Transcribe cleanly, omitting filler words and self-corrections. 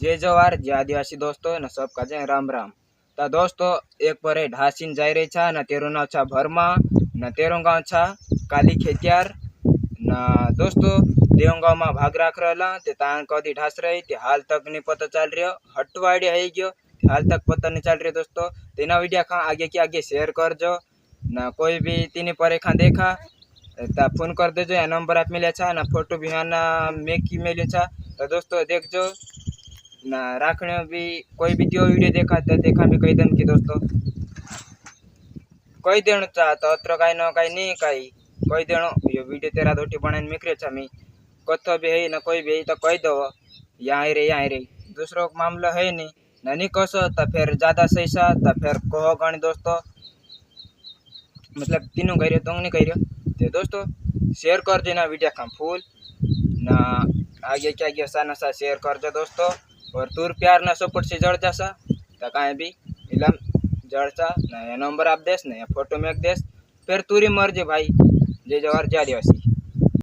जय जवाहर जय आदिवासी दोस्तों ने सबका जय राम राम। तो दोस्तों एक पर ढासीन जाई रही छा न तेरो नाव छा भरमा न तेरो गांव छा काली खेतियार न दोस्तों देव गांव में भाग राख रहा ते तान कदी ढास रही ते हाल तक नहीं पता चल रहा हटवाड़ी है गयो हाल तक पता नहीं चल रही दोस्तों। तेना वीडियो खा आगे के आगे शेयर कर जो न कोई भी तीन पर खा देखा ता फोन कर देजो या नंबर आप मिले छा ना फोटो भी आना मेकी मिले छा। तो दोस्तों देखजो ना राखने भी कोई भी त्यो वीडियो देखा तो देखा भी कही दम की दोस्तों कही देनो चा तो अत्र काई न काई नहीं काई कही देनो ये वीडियो तेरा दोटी बनाने मिक्रे छा मी कथो भी है ना कोई भी तो कही दो यहाँ रे दूसरो मामला है नहीं कसो तो फिर ज्यादा सही सा तो फिर कहो गणी दोस्तों मतलब तीनों कह रहे तो नहीं कह रहे ते दोस्तों शेयर कर देना वीडियो का फूल ना आगे क्या गया सा नशा शेयर कर दो दोस्तों और तूर प्यार ना सपोर्ट से जड़ जासा तो कहीं भी इलम जड़सा ना नंबर आप देस ना फोटो में देस फिर तूरी मर्जी भाई जय जवाहर जय आदिवासी।